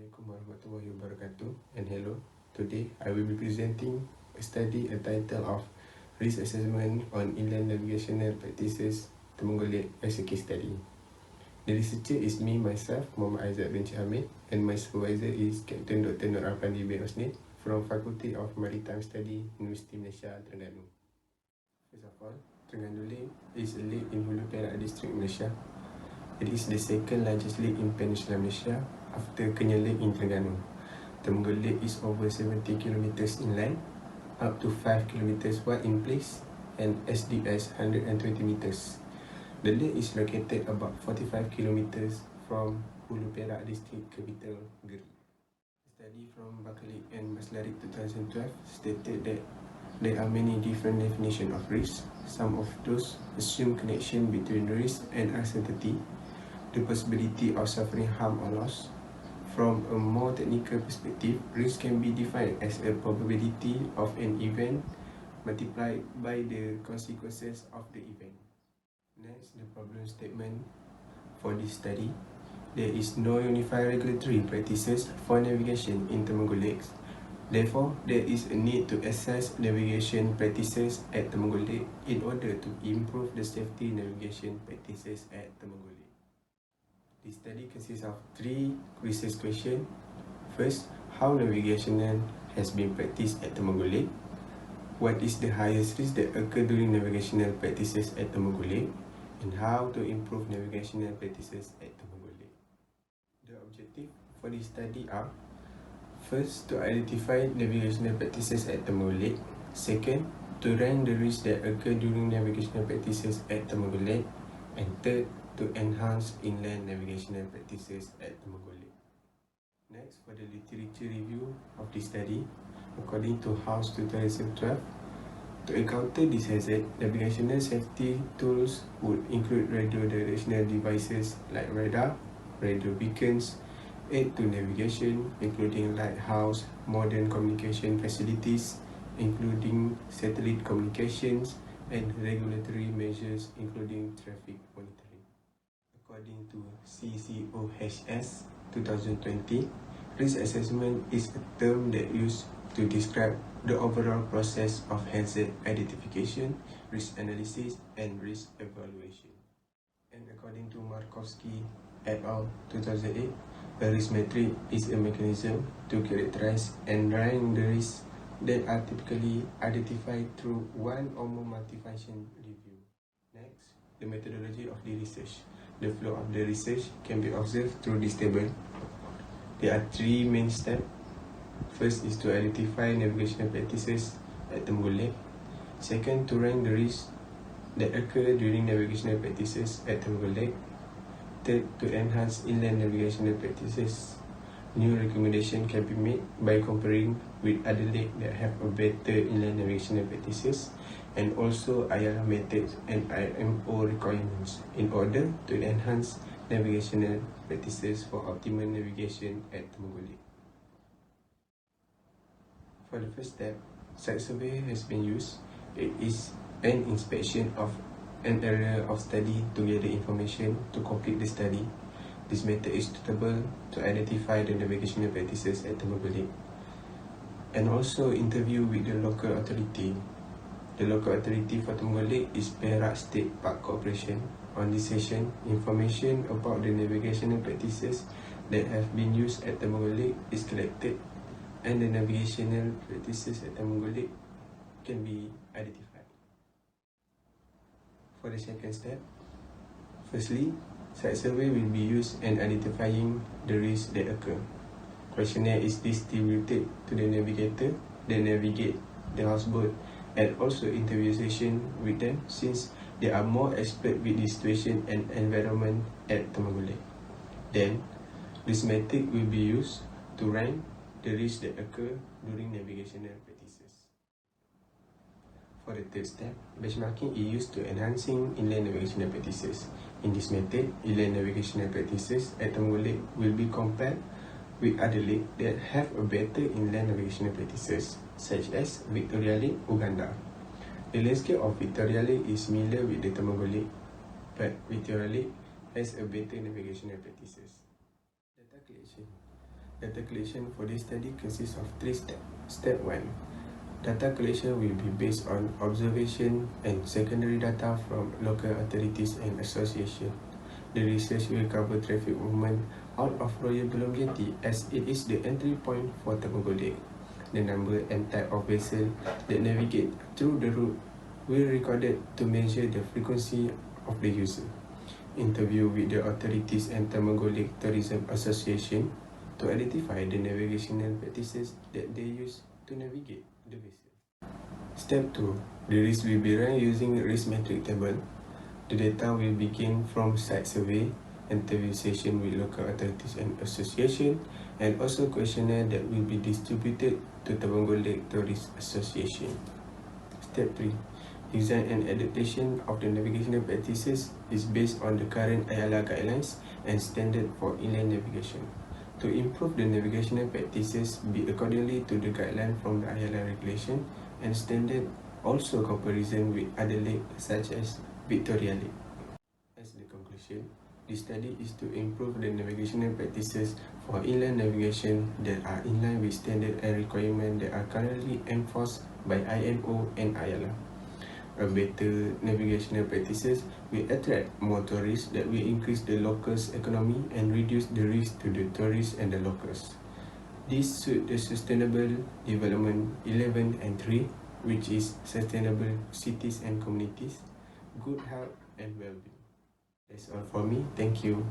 Assalamualaikum warahmatullahi wabarakatuh, and hello. Today I will be presenting a study entitled of Risk Assessment on Inland Navigational Practices Temenggalik as a case study. The researcher is me, myself, Muhammad AIZZAD bin HAMID, and my supervisor is Captain Dr. Nur Afandi bin Osnid from Faculty of Maritime Study, Universiti Malaysia, Terengganu. First of all, Terengganu Lake is a lake in Hulu Perak District, Malaysia. It is the second largest lake in Peninsular Malaysia after Kenyal Lake in Terengganu. Temenggalik Lake is over 70 km inland, up to 5 km wide in place, and as deep as 120 meters. The lake is located about 45 km from Hulu Perak District capital, Geri. A study from Buckley and Maslarik 2012 stated that there are many different definitions of risk. Some of those assume connection between risk and uncertainty, the possibility of suffering harm or loss. From a more technical perspective, risk can be defined as a probability of an event multiplied by the consequences of the event. Next, the problem statement for this study. There is no unified regulatory practices for navigation in Temenggalik Lake. Therefore, there is a need to assess navigation practices at Temenggalik Lake in order to improve the safety navigation practices at Temenggalik Lake. The study consists of 3 research questions. First, how navigation has been practiced at Temenggalik Lake? What is the highest risk that occur during navigational practices at Temenggalik Lake? And how to improve navigational practices at Temenggalik Lake? The objective for this study are: first, to identify navigational practices at Temenggalik Lake. Second, to rank the risks that occur during navigational practices at Temenggalik Lake. And third, to enhance inland navigational practices at Temenggalik Lake. Next, for the literature review of this study, according to House 2012, to encounter this hazard, navigational safety tools would include radio directional devices like radar, radio beacons, aid to navigation, including lighthouse, modern communication facilities, including satellite communications, and regulatory measures, including traffic monitoring. According to CCOHS 2020, risk assessment is a term that used to describe the overall process of hazard identification, risk analysis, and risk evaluation. And according to Markowski et al. 2008, a risk metric is a mechanism to characterize and rank the risks that are typically identified through one or more multifunction review. Next, the methodology of the research. The flow of the research can be observed through this table. There are 3 main steps. First is to identify navigational practices at Temenggalik Lake. Second, to rank the risks that occur during navigational practices at Temenggalik Lake. Third, to enhance inland navigational practices. New recommendation can be made by comparing with other lakes that have a better inland navigational practices, and also IRA methods and IMO requirements in order to enhance navigational practices for optimal navigation at Temenggalik Lake. For the first step, site survey has been used. It is an inspection of an area of study to gather information to complete the study. This method is suitable to identify the navigational practices at Temenggalik Lake, and also interview with the local authority. The local authority for Temenggalik Lake is Perak State Park Corporation. On this session, information about the navigational practices that have been used at Temenggalik Lake is collected, and the navigational practices at Temenggalik Lake can be identified. For the second step, firstly, site survey will be used in identifying the risks that occur. Questionnaire is distributed to the navigator that navigate the houseboat, and also interview session with them, since they are more expert with the situation and environment at Temenggalik Lake. Then, this method will be used to rank the risks that occur during navigational practices. For the third step, benchmarking is used to enhancing inland navigational practices. In this method, inland navigational practices at Temenggalik Lake will be compared with other lakes that have a better inland navigational practices, such as Victoria Lake, Uganda. The landscape of Victoria Lake is similar with the Temenggalik Lake, but Victoria Lake has a better navigational practices. Data collection. Data collection for this study consists of 3 steps. Step 1. Data collection will be based on observation and secondary data from local authorities and associations. The research will cover traffic movement out of Royal Belum Jetty as it is the entry point for Temenggong Lake. The number and type of vessel that navigate through the route will be recorded to measure the frequency of the user. Interview with the authorities and Temenggong Lake Tourism Association to identify the navigational practices that they use to navigate the vessel. Step 2. The risk will be run using risk metric table. The data will be gained from site survey, interview session with local authorities and association, and also questionnaire that will be distributed to Temenggong Lake Tourist Association. Step 3. Design and adaptation of the navigational practices is based on the current AIZZAD guidelines and standard for inland navigation. To improve the navigational practices, be accordingly to the guideline from the AIZZAD regulation and standard, also comparison with other lakes such as Victoria Lake. As the conclusion, this study is to improve the navigational practices for inland navigation that are in line with standard and requirements that are currently enforced by IMO and AIZZAD. A better navigational practices will attract more tourists that will increase the locals' economy and reduce the risk to the tourists and the locals. This suits the Sustainable Development 11 and 3, which is sustainable cities and communities, good health and well-being. That's all for me. Thank you.